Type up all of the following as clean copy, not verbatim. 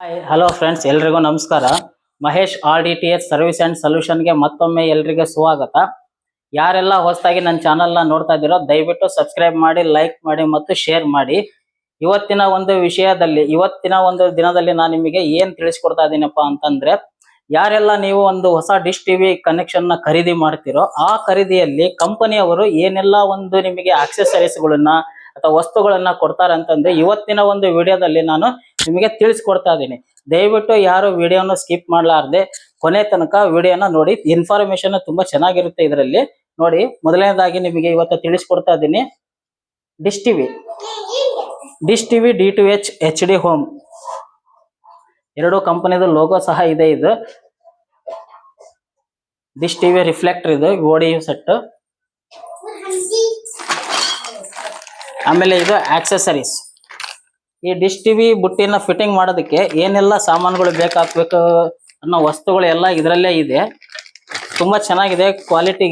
Hi hello friends, ಎಲ್ರಿಗೂ ನಮಸ್ಕಾರ. Mahesh RDTH service and ಸೊಲ್ಯೂಷನ್ಗೆ ಮತ್ತೊಮ್ಮೆ ಎಲ್ರಿಗೂ ಸ್ವಾಗತ. ಯಾರೆಲ್ಲ ಹೊಸದಾಗಿ ನನ್ನ ಚಾನಲ್ನ ನೋಡ್ತಾ ಇದ್ದೀರೋ ದಯವಿಟ್ಟು ಸಬ್ಸ್ಕ್ರೈಬ್ ಮಾಡಿ, ಲೈಕ್ ಮಾಡಿ ಮತ್ತು ಶೇರ್ ಮಾಡಿ. ಇವತ್ತಿನ ಒಂದು ದಿನದಲ್ಲಿ ನಾನು ನಿಮಗೆ ಏನ್ ತಿಳಿಸ್ಕೊಡ್ತಾ ಇದ್ದೀನಪ್ಪ ಅಂತಂದ್ರೆ, ಯಾರೆಲ್ಲ ನೀವು ಒಂದು ಹೊಸ ಡಿಶ್ ಟಿವಿ ಕನೆಕ್ಷನ್ ನ ಖರೀದಿ ಮಾಡ್ತಿರೋ ಆ ಖರೀದಿಯಲ್ಲಿ ಕಂಪನಿಯವರು ಏನೆಲ್ಲ ಒಂದು ನಿಮಗೆ ಆಕ್ಸೆಸರೀಸ್ಗಳನ್ನ ಅಥವಾ ವಸ್ತುಗಳನ್ನ ಕೊಡ್ತಾರೆ ಅಂತಂದ್ರೆ ಇವತ್ತಿನ ಒಂದು ವಿಡಿಯೋದಲ್ಲಿ ನಾನು ನಿಮಗೆ ತಿಳಿಸ್ಕೊಡ್ತಾ ಇದ್ದೀನಿ. ದಯವಿಟ್ಟು ಯಾರು ವಿಡಿಯೋನ ಸ್ಕಿಪ್ ಮಾಡಲಾರ್ದೆ ಕೊನೆ ತನಕ ವಿಡಿಯೋನ ನೋಡಿ. ಇನ್ಫಾರ್ಮೇಶನ್ ತುಂಬಾ ಚೆನ್ನಾಗಿರುತ್ತೆ ಇದರಲ್ಲಿ. ನೋಡಿ, ಮೊದಲನೇದಾಗಿ ನಿಮಗೆ ಇವತ್ತು ತಿಳಿಸ್ಕೊಡ್ತಾ ಇದ್ದೀನಿ dish TV D2H HD home. ಎರಡು ಕಂಪನಿದ ಲೋಗೋ ಸಹ ಇದೆ. ಇದು ಡಿಶ್ ಟಿವಿ ರಿಫ್ಲೆಕ್ಟರ್, ಇದು ODU ಸೆಟ್. ಆಮೇಲೆ ಇದು ಆಕ್ಸೆಸರೀಸ್. ಈ ಡಿಶ್ ಟಿವಿ ಬುಟ್ಟಿನ ಫಿಟ್ಟಿಂಗ್ ಮಾಡೋದಕ್ಕೆ ಏನೆಲ್ಲ ಸಾಮಾನುಗಳು ಬೇಕಾಗಬೇಕು ಅನ್ನೋ ವಸ್ತುಗಳು ಎಲ್ಲ ಇದರಲ್ಲೇ ಇದೆ. ತುಂಬಾ ಚೆನ್ನಾಗಿದೆ.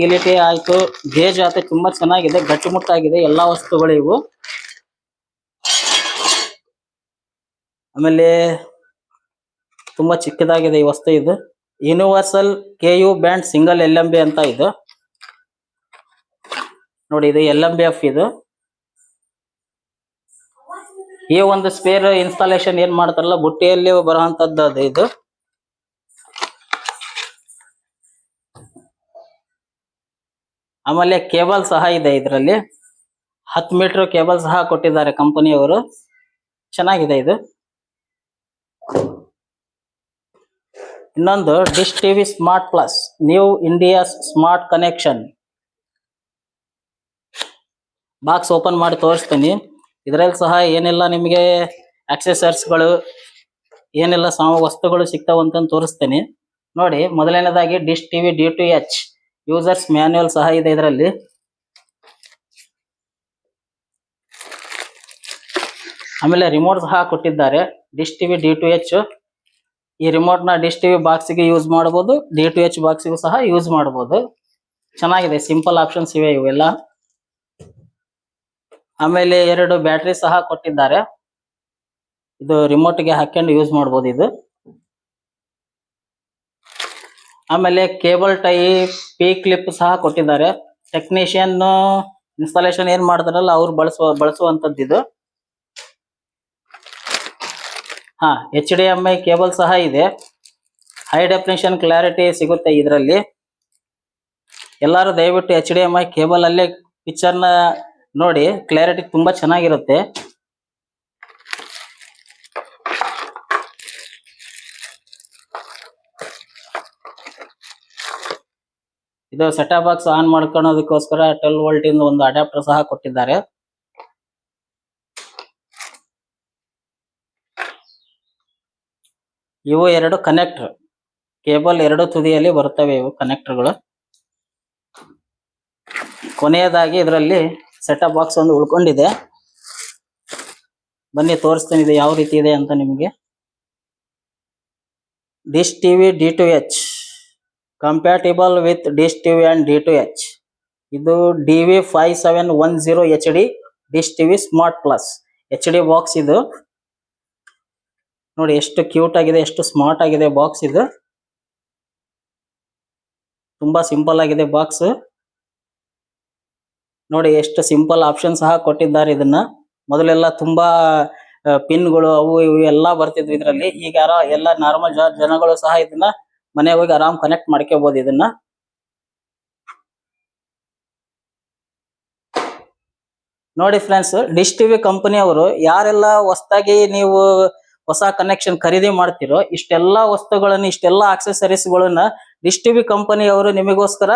ಗಿಲಿಟಿ ಆಯ್ತು, ಗೇಜ್ ಆಯ್ತು, ತುಂಬಾ ಚೆನ್ನಾಗಿದೆ, ಗಟ್ಟಿಮುಟ್ಟಾಗಿದೆ ಎಲ್ಲ ವಸ್ತುಗಳು ಇವು. ಆಮೇಲೆ ತುಂಬಾ ಚಿಕ್ಕದಾಗಿದೆ ಈ ವಸ್ತು. ಇದು universal KU band single LMB ಅಂತ. ಇದು ನೋಡಿ, ಇದು LMBF. ಇದು ಈ ಒಂದು ಸ್ಪೇರ್ ಇನ್ಸ್ಟಾಲೇಷನ್ ಏನ್ ಮಾಡ್ತಾರಲ್ಲ ಬುಟ್ಟಿಯಲ್ಲಿ ಬರುವಂತದ್ದು ಅದು. ಇದು ಆಮೇಲೆ ಕೇಬಲ್ ಸಹ ಇದೆ ಇದರಲ್ಲಿ. 10 ಮೀಟರ್ ಕೇಬಲ್ ಸಹ ಕೊಟ್ಟಿದ್ದಾರೆ ಕಂಪನಿಯವರು. ಚೆನ್ನಾಗಿದೆ ಇದು. ಇನ್ನೊಂದು dish TV smart plus new India smart connection box open ಮಾಡಿ ತೋರಿಸ್ತೀನಿ. ಇದರಲ್ಲಿ ಸಹ ಏನೆಲ್ಲ ನಿಮಗೆ ಆಕ್ಸೆಸರೀಸ್ಗಳು ಏನೆಲ್ಲ ವಸ್ತುಗಳು ಸಿಗ್ತಾವಂತ ತೋರಿಸ್ತೇನೆ. ನೋಡಿ, ಮೊದಲನೇದಾಗಿ dish TV D2H users manual ಸಹ ಇದೆ ಇದರಲ್ಲಿ. ಆಮೇಲೆ ರಿಮೋಟ್ ಸಹ ಕೊಟ್ಟಿದ್ದಾರೆ. ಡಿಶ್ ಟಿವಿ D2H ಈ ರಿಮೋಟ್ ನ ಡಿಶ್ ಟಿವಿ ಬಾಕ್ಸ್ಗೆ ಯೂಸ್ ಮಾಡಬಹುದು, D2H ಬಾಕ್ಸ್ಗೂ ಸಹ ಯೂಸ್ ಮಾಡಬಹುದು. ಚೆನ್ನಾಗಿದೆ, ಸಿಂಪಲ್ ಆಪ್ಷನ್ಸ್ ಇವೆ ಇವೆಲ್ಲ. ಆಮೇಲೆ 2 ಬ್ಯಾಟ್ರಿ ಸಹ ಕೊಟ್ಟಿದ್ದಾರೆ. ಇದು ರಿಮೋಟ್ಗೆ ಹಾಕೊಂಡು ಯೂಸ್ ಮಾಡಬಹುದು ಇದು. ಆಮೇಲೆ ಕೇಬಲ್ ಟೈಪ್ P ಕ್ಲಿಪ್ ಸಹ ಕೊಟ್ಟಿದ್ದಾರೆ. ಟೆಕ್ನಿಷಿಯನ್ ಇನ್ಸ್ಟಾಲೇಷನ್ ಏನ್ ಮಾಡ್ತಾರಲ್ಲ ಅವ್ರು ಬಳಸುವಂತದ್ದು ಇದು. HDMI ಕೇಬಲ್ ಸಹ ಇದೆ. ಹೈ ಡೆಫಿನಿಷನ್ ಕ್ಲಾರಿಟಿ ಸಿಗುತ್ತೆ ಇದರಲ್ಲಿ. ಎಲ್ಲರೂ ದಯವಿಟ್ಟು HDMI ಕೇಬಲ್ ಅಲ್ಲೇ ಪಿಕ್ಚರ್ ನ ನೋಡಿ, ಕ್ಲಾರಿಟಿ ತುಂಬಾ ಚೆನ್ನಾಗಿರುತ್ತೆ. ಇದು ಸೆಟಪ್ ಬಾಕ್ಸ್ ಆನ್ ಮಾಡ್ಕೊಳ್ಳೋದಕ್ಕೋಸ್ಕರ 12 ವೋಲ್ಟ್ ಇಂದ ಒಂದು ಅಡಾಪ್ಟರ್ ಸಹ ಕೊಟ್ಟಿದ್ದಾರೆ. ಇವು 2 ಕನೆಕ್ಟರ್ ಕೇಬಲ್, 2 ತುದಿಯಲ್ಲಿ ಬರುತ್ತವೆ ಇವು ಕನೆಕ್ಟರ್ಗಳು. ಕೊನೆಯದಾಗಿ ಇದರಲ್ಲಿ ಸೆಟಪ್ ಬಾಕ್ಸ್ ಒಂದು ಉಳ್ಕೊಂಡಿದೆ. ಬನ್ನಿ ತೋರಿಸ್ತೀನಿ ಇದು ಯಾವ ರೀತಿ ಇದೆ ಅಂತ ನಿಮಗೆ. Dish TV D2H compatible with dish TV and D2H. ಇದು DV5710 HD dish TV smart plus HD box. ಇದು ನೋಡಿ ಎಷ್ಟು ಕ್ಯೂಟ್ ಆಗಿದೆ, ಎಷ್ಟು ಸ್ಮಾರ್ಟ್ ಆಗಿದೆ ಬಾಕ್ಸ್. ಇದು ತುಂಬಾ ಸಿಂಪಲ್ ಆಗಿದೆ ಬಾಕ್ಸ್. ನೋಡಿ ಎಷ್ಟು ಸಿಂಪಲ್ ಆಪ್ಷನ್ ಸಹ ಕೊಟ್ಟಿದ್ದಾರೆ. ಇದನ್ನ ಮೊದಲೆಲ್ಲ ತುಂಬಾ ಪಿನ್ಗಳು ಅವು ಇವು ಎಲ್ಲ ಬರ್ತಿದ್ವು ಇದರಲ್ಲಿ. ಈಗ ಎಲ್ಲ ನಾರ್ಮಲ್ ಜನಗಳು ಸಹ ಇದನ್ನ ಮನೆಗೆ ಹೋಗಿ ಆರಾಮ್ ಕನೆಕ್ಟ್ ಮಾಡ್ಕೋಬಹುದು ಇದನ್ನ. ನೋಡಿ ಫ್ರೆಂಡ್ಸ್, ಡಿಶ್ ಟಿವಿ ಕಂಪನಿ ಅವರು ಯಾರೆಲ್ಲ ಹೊಸದಾಗಿ ನೀವು ಹೊಸ ಕನೆಕ್ಷನ್ ಖರೀದಿ ಮಾಡ್ತಿರೋ ಇಷ್ಟೆಲ್ಲಾ ವಸ್ತುಗಳನ್ನ, ಇಷ್ಟೆಲ್ಲಾ ಆಕ್ಸೆಸರೀಸ್ಗಳನ್ನ ಡಿಶ್ ಟಿವಿ ಕಂಪನಿ ಅವರು ನಿಮಗೋಸ್ಕರ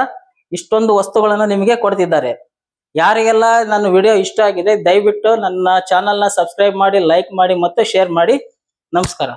ಇಷ್ಟೊಂದು ವಸ್ತುಗಳನ್ನ ನಿಮಗೆ ಕೊಡ್ತಿದ್ದಾರೆ. ಯಾರಿಗೆಲ್ಲ ನನ್ನ ವಿಡಿಯೋ ಇಷ್ಟ ಆಗಿದೆ ದಯವಿಟ್ಟು ನನ್ನ ಚಾನಲ್ನ ಸಬ್ಸ್ಕ್ರೈಬ್ ಮಾಡಿ, ಲೈಕ್ ಮಾಡಿ ಮತ್ತು ಶೇರ್ ಮಾಡಿ. ನಮಸ್ಕಾರ.